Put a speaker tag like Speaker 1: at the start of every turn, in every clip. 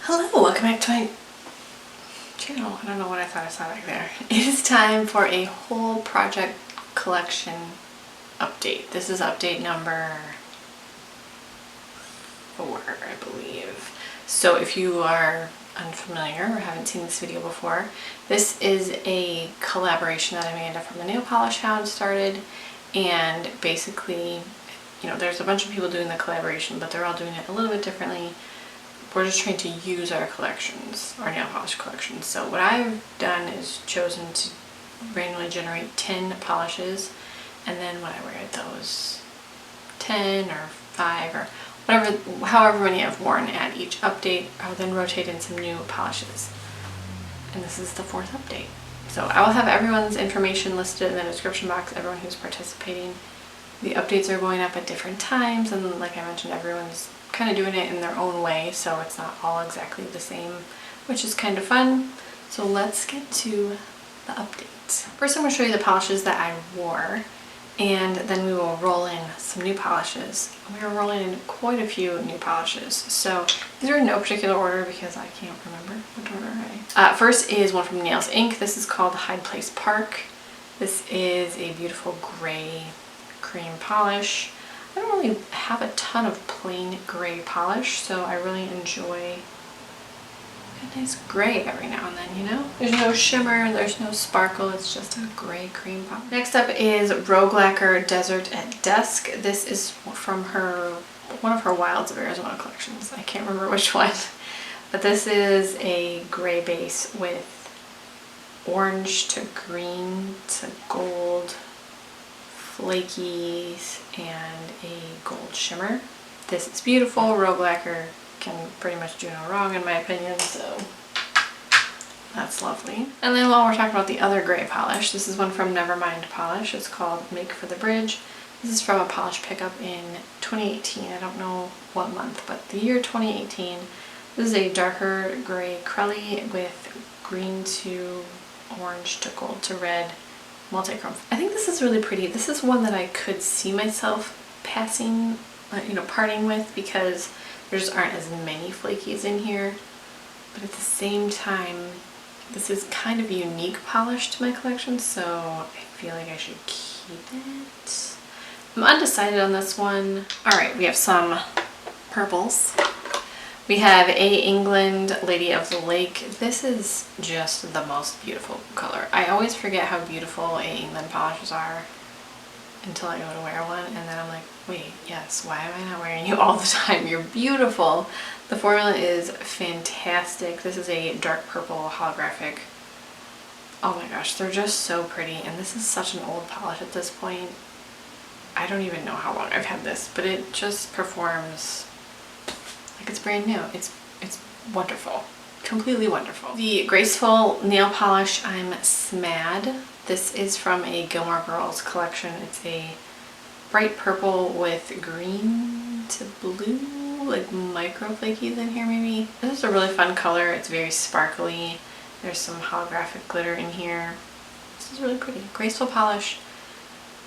Speaker 1: Hello, welcome back to my channel. I don't know what I thought I saw back there. It is time for a whole project collection update. This is update number 4, I believe. So if you are unfamiliar or haven't seen this video before, this is a collaboration that I made from the nail polish hound started, and basically, you know, there's a bunch of people doing the collaboration, but they're all doing it a little bit differently. We're just trying to use our collections, our nail polish collections. So what I've done is chosen to randomly generate 10 polishes, and then when I wear those 10 or 5 or whatever, however many I've worn at each update, I'll then rotate in some new polishes. And this is the 4th update. So I will have everyone's information listed in the description box, everyone who's participating. The updates are going up at different times, and like I mentioned, everyone's kind of doing it in their own way, so it's not all exactly the same, which is kind of fun. So let's get to the updates. First, I'm going to show you the polishes that I wore, and then we will roll in some new polishes. We are rolling in quite a few new polishes, so these are in no particular order because I can't remember what order First is one from Nails Inc. This is called Hyde Park. This is a beautiful gray cream polish. I don't really have a ton of plain gray polish, so I really enjoy a nice gray every now and then, you know? There's no shimmer, there's no sparkle, it's just a gray cream polish. Next up is Rogue Lacquer Desert at Dusk. This is from one of her Wilds of Arizona collections. I can't remember which one. But this is a gray base with orange to green to gold flakies and a gold shimmer. This is beautiful. Rogue Lacquer can pretty much do no wrong in my opinion, so that's lovely. And then while we're talking about the other gray polish, this is one from Nevermind Polish. It's called Make for the Bridge. This is from a polish pickup in 2018. I don't know what month, but the year 2018. This is a darker gray crelly with green to orange to gold to red multi-chrome. I think this is really pretty. This is one that I could see myself passing, parting with, because there just aren't as many flakies in here. But at the same time, this is kind of a unique polish to my collection, so I feel like I should keep it. I'm undecided on this one. Alright, we have some purples. We have A. England Lady of the Lake. This is just the most beautiful color. I always forget how beautiful A. England polishes are until I go to wear one, and then I'm like, wait, yes, why am I not wearing you all the time? You're beautiful. The formula is fantastic. This is a dark purple holographic. Oh my gosh, they're just so pretty, and this is such an old polish at this point. I don't even know how long I've had this, but it just performs like it's brand new. It's wonderful. Completely wonderful. The Graceful nail polish, I'm Smad. This is from a Gilmore Girls collection. It's a bright purple with green to blue, like micro flakies in here maybe. This is a really fun color. It's very sparkly. There's some holographic glitter in here. This is really pretty. Graceful Polish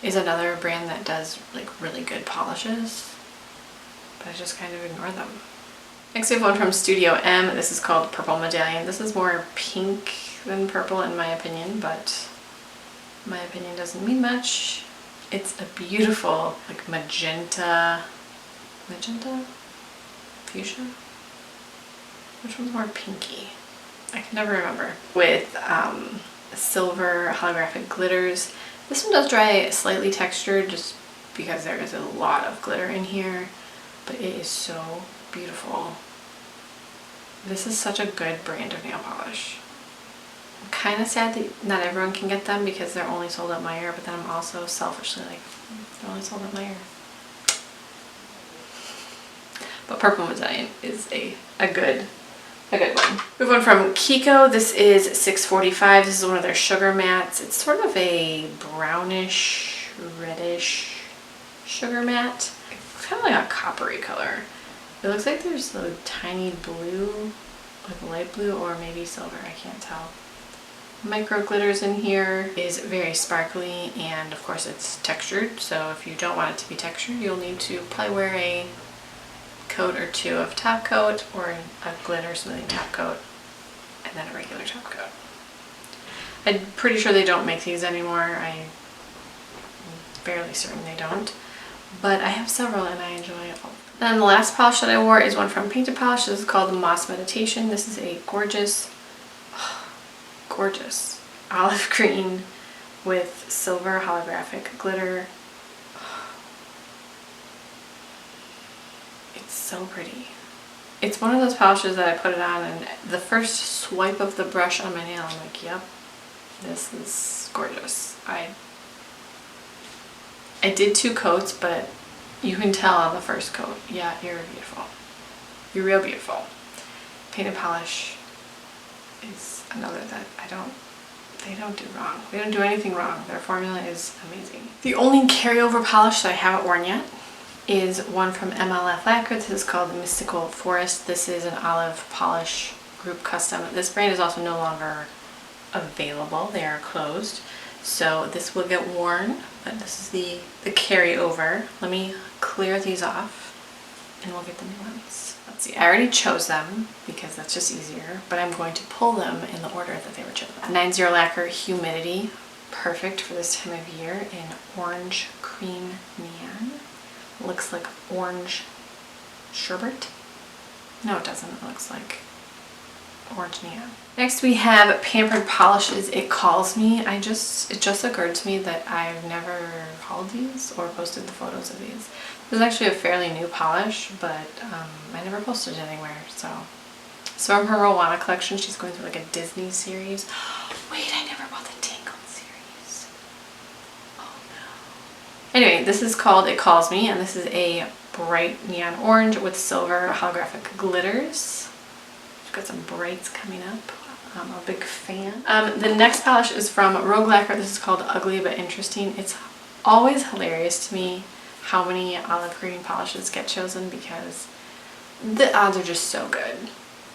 Speaker 1: is another brand that does like really good polishes, but I just kind of ignore them. Next we have one from Studio M. This is called Purple Medallion. This is more pink than purple in my opinion, but my opinion doesn't mean much. It's a beautiful like magenta, fuchsia? Which one's more pinky? I can never remember. With silver holographic glitters. This one does dry slightly textured just because there is a lot of glitter in here, but it is so beautiful. This is such a good brand of nail polish. I'm kind of sad that not everyone can get them because they're only sold at Meyer, but then I'm also selfishly like, they're only sold at Meyer. But Purple Medallion is a good one. We have one from Kiko. This is 645. This is one of their sugar mattes. It's sort of a brownish, reddish sugar matte. It's kind of like a coppery color. It looks like there's a tiny blue, like light blue, or maybe silver, I can't tell. Micro glitters in here. It is very sparkly, and of course it's textured, so if you don't want it to be textured, you'll need to probably wear a coat or two of top coat, or a glitter smoothing top coat, and then a regular top coat. I'm pretty sure they don't make these anymore. I'm fairly certain they don't. But I have several and I enjoy all. Then the last polish that I wore is one from Painted Polish. This is called the Moss Meditation. This is a gorgeous, gorgeous olive green with silver holographic glitter. It's so pretty. It's one of those polishes that I put it on and the first swipe of the brush on my nail, I'm like, yep, this is gorgeous. I did 2 coats, but you can tell on the first coat, yeah, you're beautiful. You're real beautiful. Painted Polish is another that they don't do wrong. They don't do anything wrong. Their formula is amazing. The only carryover polish that I haven't worn yet is one from MLF Lacquer. This is called the Mystical Forest. This is an olive polish group custom. This brand is also no longer available. They are closed. So this will get worn, but this is the carryover. Let me clear these off and we'll get the new ones. Let's see, I already chose them because that's just easier, but I'm going to pull them in the order that they were chosen. 90 Lacquer Humidity, perfect for this time of year, in orange cream neon. Looks like orange sherbet. No, it doesn't. It looks like orange neon. Next we have Pampered Polishes It Calls Me. It just occurred to me that I've never hauled these or posted the photos of these. This is actually a fairly new polish, but I never posted it anywhere. So from her Rowana collection, she's going through like a Disney series. Wait, I never bought the Tangled series. Oh no. Anyway, this is called It Calls Me, and this is a bright neon orange with silver holographic glitters. Got some brights coming up. I'm a big fan. The next polish is from Rogue Lacquer. This is called Ugly But Interesting. It's always hilarious to me how many olive green polishes get chosen because the odds are just so good.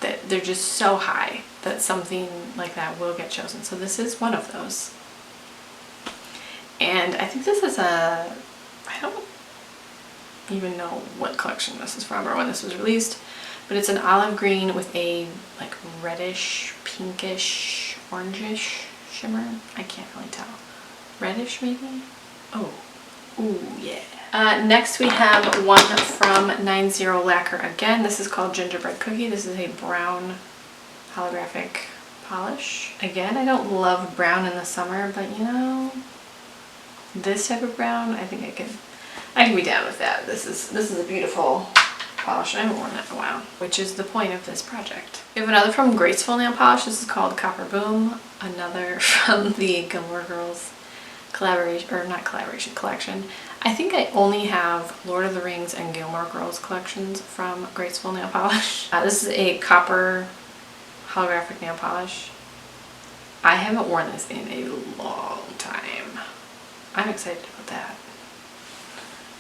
Speaker 1: That they're just so high that something like that will get chosen. So this is one of those. And I think this is I don't even know what collection this is from or when this was released. But it's an olive green with a like reddish, pinkish, orangish shimmer. I can't really tell. Reddish maybe? Oh, ooh yeah. Next we have one from 90 Lacquer again. This is called Gingerbread Cookie. This is a brown holographic polish. Again, I don't love brown in the summer, but you know, this type of brown, I think I can be down with that. This is a beautiful polish. I haven't worn that in a while, which is the point of this project. We have another from Graceful Nail Polish. This is called Copper Boom. Another from the Gilmore Girls collaboration, or not collaboration, collection. I think I only have Lord of the Rings and Gilmore Girls collections from Graceful Nail Polish. This is a copper holographic nail polish. I haven't worn this in a long time. I'm excited about that.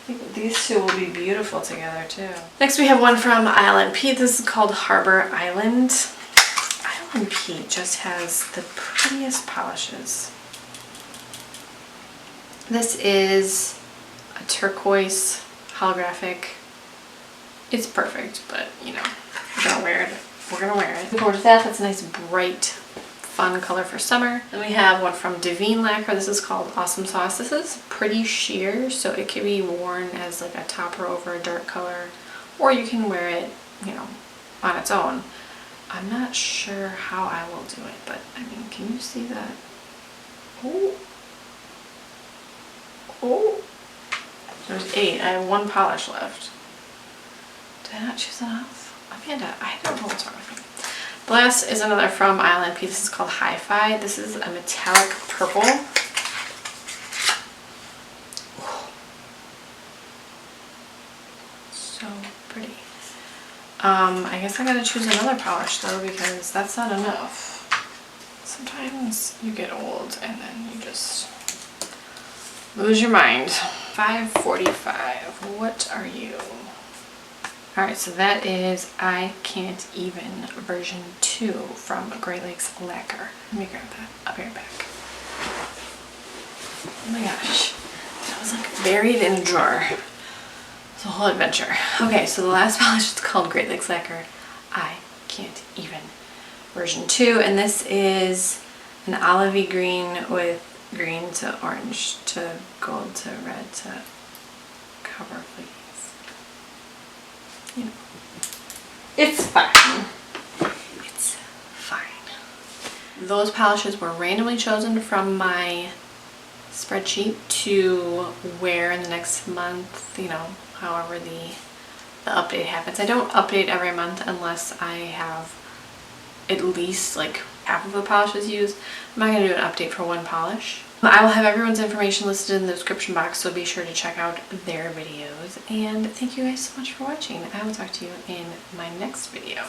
Speaker 1: I think these two will be beautiful together too. Next we have one from ILNP. This is called Harbour Island. ILNP just has the prettiest polishes. This is a turquoise holographic. It's perfect, but you know, we're gonna wear it. We're gonna wear it. Looking forward to that. That's a nice bright, fun color for summer. Then we have one from Daveen Lacquer. This is called Awesome Sauce. This is pretty sheer, so it can be worn as like a topper over a dark color, or you can wear it, you know, on its own. I'm not sure how I will do it, but I mean, can you see that? Oh. Oh. There's 8. I have 1 polish left. Did I not choose enough? Amanda, I don't know what's wrong with me. The last is another from ILNP. This is called Hi-Fi. This is a metallic purple. So pretty. I guess I gotta choose another polish though because that's not enough. Sometimes you get old and then you just lose your mind. 545. What are you? Alright, so that is I Can't Even version 2 from Great Lakes Lacquer. Let me grab that. I'll be right back. Oh my gosh. That was like buried in a drawer. It's a whole adventure. Okay, so the last polish is called Great Lakes Lacquer. I can't even. Version 2, and this is an olivey green with green to orange to gold to red to cover, please. You know, it's fine. It's fine. Those polishes were randomly chosen from my spreadsheet to wear in the next month, you know, however the update happens. I don't update every month unless I have at least like half of the polishes used. I'm not going to do an update for one polish. I will have everyone's information listed in the description box, so be sure to check out their videos. And thank you guys so much for watching. I will talk to you in my next video.